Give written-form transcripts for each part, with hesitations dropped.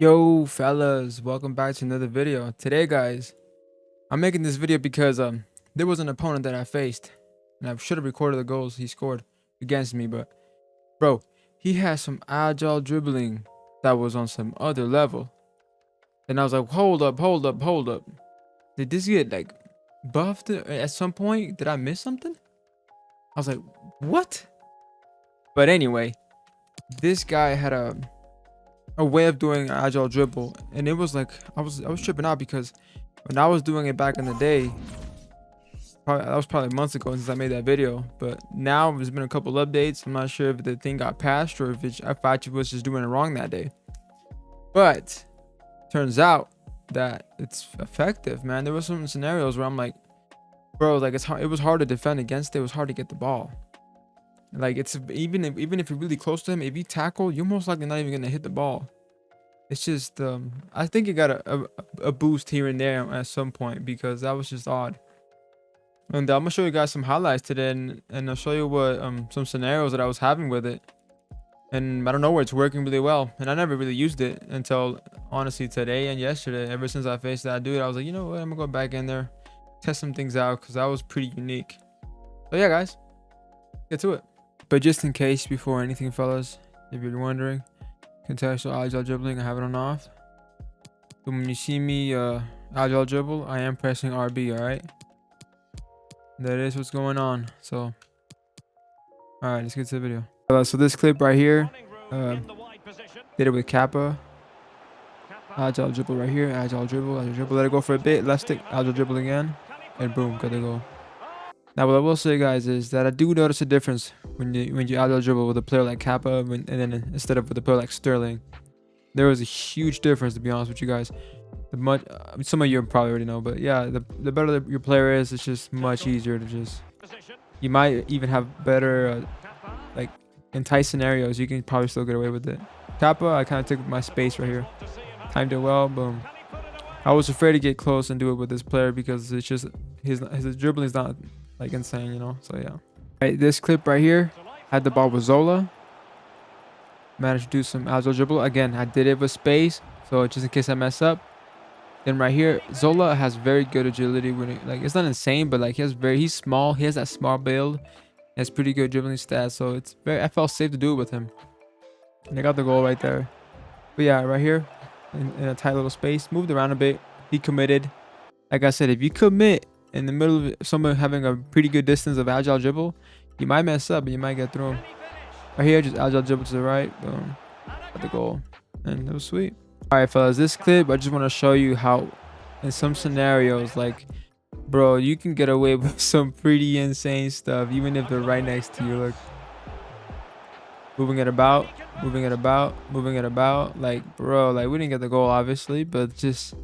Yo fellas, welcome back to another video. Today guys, I'm making this video because there was an opponent that I faced and I should have recorded the goals he scored against me, but bro, he has some agile dribbling that was on some other level. And I was like, hold up. Did this get like buffed at some point? Did I miss something? I was like, what? But anyway, this guy had a way of doing agile dribble, and it was like I was tripping out because when I was doing it back in the day, that was probably months ago since I made that video, but now there's been a couple updates. I'm not sure if the thing got patched or if I was just doing it wrong that day, but turns out that it's effective, man. There were some scenarios where I'm like, bro, like it was hard to defend against it. It was hard to get the ball. Like it's even if you're really close to him, if you tackle, you're most likely not even gonna hit the ball. It's just I think it got a boost here and there at some point because that was just odd. And I'm gonna show you guys some highlights today, and I'll show you what some scenarios that I was having with it. And I don't know where it's working really well. And I never really used it until honestly today and yesterday. Ever since I faced that dude, I was like, you know what, I'm gonna go back in there, test some things out because that was pretty unique. So yeah, guys, get to it. But just in case, before anything, fellas, if you're wondering, contextual agile dribbling, I have it on off. So when you see me agile dribble, I am pressing RB, all right? That is what's going on. So all right, let's get to the video. So this clip right here, did it with Kappa. Agile dribble right here, agile dribble, let it go for a bit, left stick, agile dribble again, and boom, got the goal. Now what I will say, guys, is that I do notice a difference when you agile dribble with a player like Kappa and then instead of with a player like Sterling. There was a huge difference, to be honest with you guys. Some of you probably already know, but yeah, the better your player is, it's just much easier to just. You might even have better like in tight scenarios. You can probably still get away with it. Kappa, I kind of took my space right here, timed it well, boom. I was afraid to get close and do it with this player because it's just his dribbling is not like insane, you know. So yeah. Right, this clip right here had the ball with Zola. Managed to do some agile dribble again. I did it with space, so just in case I mess up. Then right here, Zola has very good agility when like it's not insane, but like he's small. He has that small build. He has pretty good dribbling stats, so it's I felt safe to do it with him. And I got the goal right there. But yeah, right here in a tight little space, moved around a bit. He committed. Like I said, if you commit in the middle of someone having a pretty good distance of agile dribble, you might mess up, but you might get through him. Right here, just agile dribble to the right, boom, got the goal, and it was sweet. All right, fellas, this clip, I just want to show you how in some scenarios, like, bro, you can get away with some pretty insane stuff, even if they're right next to you. Look, moving it about, like, bro, like, we didn't get the goal, obviously, but just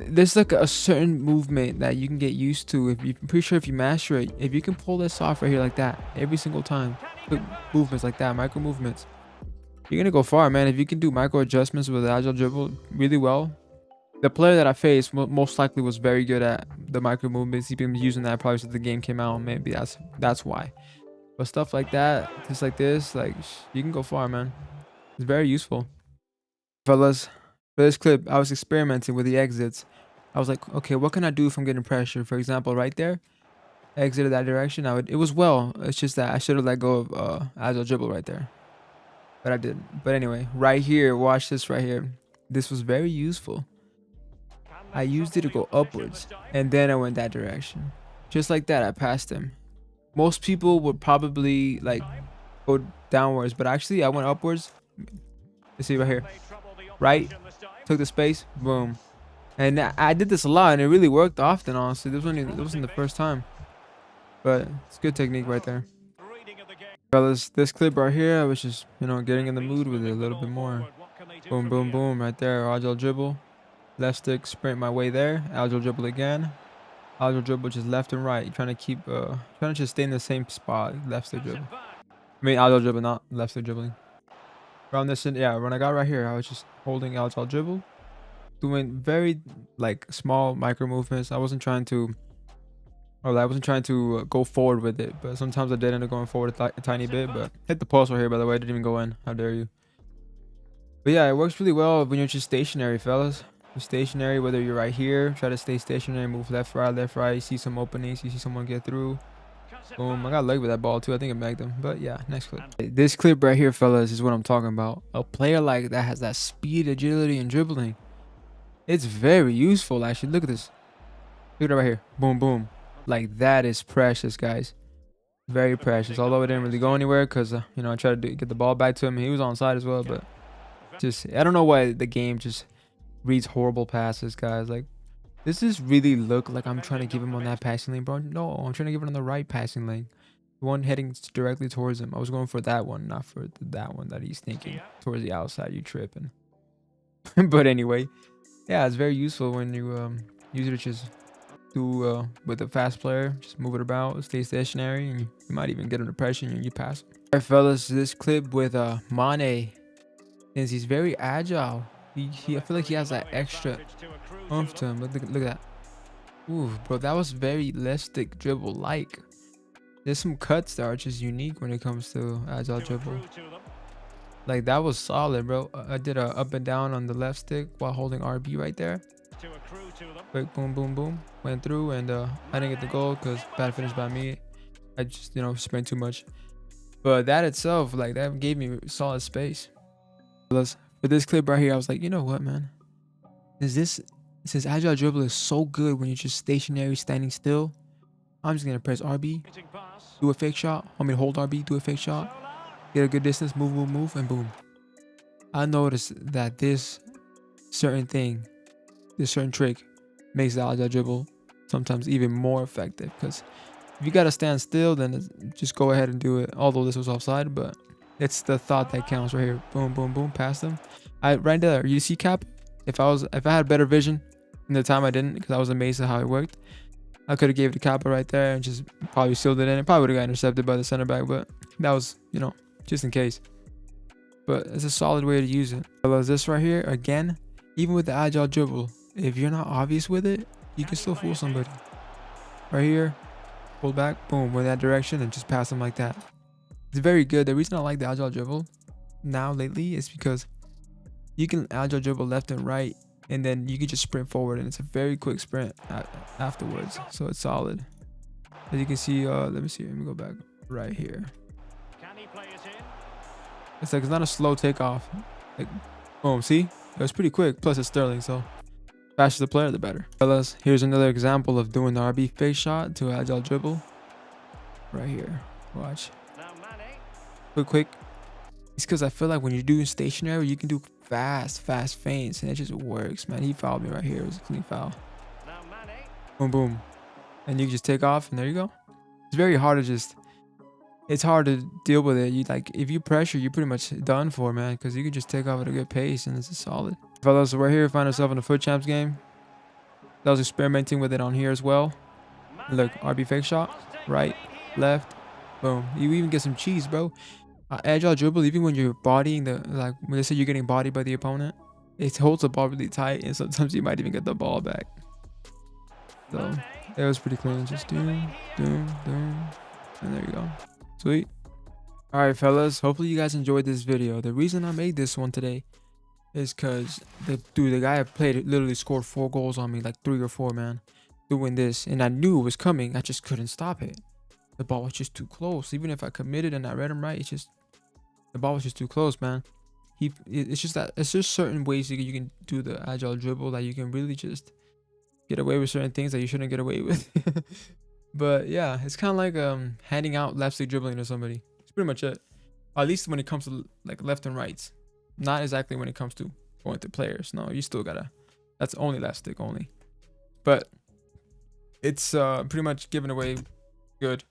there's like a certain movement that you can get used to. I'm pretty sure if you master it, if you can pull this off right here like that every single time, quick movements like that, micro movements, you're gonna go far, man. If you can do micro adjustments with agile dribble really well. The player that I faced most likely was very good at the micro movements. He's been using that probably since the game came out. Maybe that's why. But stuff like that, just like this, like, you can go far, man. It's very useful. Fellas, for this clip, I was experimenting with the exits. I was like, okay, what can I do if I'm getting pressure? For example, right there, exited that direction. It was well. It's just that I should have let go of agile dribble right there, but I didn't. But anyway, right here, watch this right here. This was very useful. I used it to go upwards, and then I went that direction. Just like that, I passed him. Most people would probably like go downwards, but actually I went upwards. You see right here, right? Took the space, boom. And I did this a lot, and it really worked often, honestly. This wasn't the first time, but it's good technique right there. Fellas, this clip right here, I was just, getting in the mood with it a little bit more. Boom, boom, boom, right there. Agile dribble, left stick, sprint my way there. Agile dribble again. Agile dribble just left and right. Trying to just stay in the same spot. Left stick dribble. I mean, agile dribble, not left stick dribbling. Around this, yeah, when I got right here, I was just holding agile dribble, doing very like small micro movements. I wasn't trying to go forward with it, but sometimes I did end up going forward a tiny bit. But hit the post right here, by the way. I didn't even go in. How dare you? But yeah, it works really well when you're just stationary, fellas. You're stationary, whether you're right here, try to stay stationary, move left, right. You see some openings, you see someone get through. Boom. I got leg with that ball too. I think it magged him. But yeah, next clip. This clip right here, fellas, is what I'm talking about. A player like that has that speed, agility, and dribbling. It's very useful, actually. Look at this. Look at it right here. Boom, boom. Like, that is precious, guys. Very precious. Although it didn't really go anywhere because, you know, I tried to get the ball back to him. He was on side as well, but just, I don't know why the game just reads horrible passes, guys. Like, does this really look like I'm trying to give him on that passing lane, bro? No, I'm trying to give it on the right passing lane. The one heading directly towards him. I was going for that one, not for that one that he's thinking. Towards the outside, you tripping. But anyway, yeah, it's very useful when you use it to just do with a fast player. Just move it about, stay stationary, and you might even get under pressure and you pass. All right, fellas, this clip with Mane, since he's very agile. I feel like he has that extra oomph to him. Look at that. Ooh, bro, that was very left stick dribble like. There's some cuts that are just unique when it comes to agile dribble. Like, that was solid, bro. I did a up and down on the left stick while holding RB right there. Quick boom, boom, boom. Went through, and I didn't get the goal because bad finish by me. I just, you know, sprint too much. But that itself, like, that gave me solid space. For this clip right here, I was like, you know what, man? Since agile dribble is so good when you're just stationary, standing still, I'm just gonna press RB, do a fake shot. Hold RB, do a fake shot, get a good distance, move, and boom. I noticed that this certain trick makes the agile dribble sometimes even more effective, because if you gotta stand still, then just go ahead and do it. Although this was offside, but it's the thought that counts right here. Boom, boom, boom, past them. Right there, you see cap? If I had better vision in the time I didn't, because I was amazed at how it worked, I could have gave it to Kappa right there and just probably sealed it in. It probably would have got intercepted by the center back, but that was, you know, just in case. But it's a solid way to use it. As this right here, again, even with the agile dribble, if you're not obvious with it, you can still fool somebody. Right here, pull back, boom, in that direction, and just pass them like that. It's very good. The reason I like the agile dribble now lately is because you can agile dribble left and right, and then you can just sprint forward, and it's a very quick sprint afterwards. So it's solid. As you can see, let me go back right here. It's like, it's not a slow takeoff. Like, boom, see? It was pretty quick. Plus it's Sterling, so faster the player, the better. Fellas, here's another example of doing the RB fake shot to agile dribble. Right here. Watch. Quick. It's because I feel like when you're doing stationary, you can do fast feints, and it just works, man. He fouled me right here. It was a clean foul. Boom, boom. And you can just take off, and there you go. It's very hard to it's hard to deal with it. If you pressure, you're pretty much done for, man, because you can just take off at a good pace, and it's a solid. Fellas, so we're here, find ourselves in the Foot Champs game. I was experimenting with it on here as well. Look, RB fake shot, right, left, boom. You even get some cheese, bro. Agile dribble, even when you're bodying when they say you're getting bodied by the opponent, it holds the ball really tight, and sometimes you might even get the ball back. So it was pretty clean. Just doom, and there you go. Sweet. All right, fellas. Hopefully you guys enjoyed this video. The reason I made this one today is because the guy I played literally scored 4 goals on me, like 3 or 4, man, doing this, and I knew it was coming. I just couldn't stop it. The ball was just too close. Even if I committed and I read him right, the ball was just too close, man. It's just certain ways you can do the agile dribble that you can really just get away with certain things that you shouldn't get away with. But yeah, it's kind of like handing out left stick dribbling to somebody. It's pretty much it. At least when it comes to like left and rights. Not exactly when it comes to going to players. No, you still gotta. That's only left stick only. But it's pretty much giving away good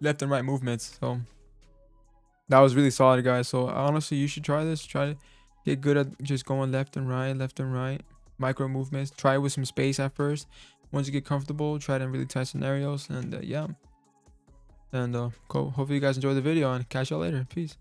left and right movements. So that was really solid, guys. So honestly, you should try this. Try to get good at just going left and right, micro movements. Try it with some space at first. Once you get comfortable, try it in really tight scenarios. And yeah. And cool. Hopefully you guys enjoy the video, and catch y'all later. Peace.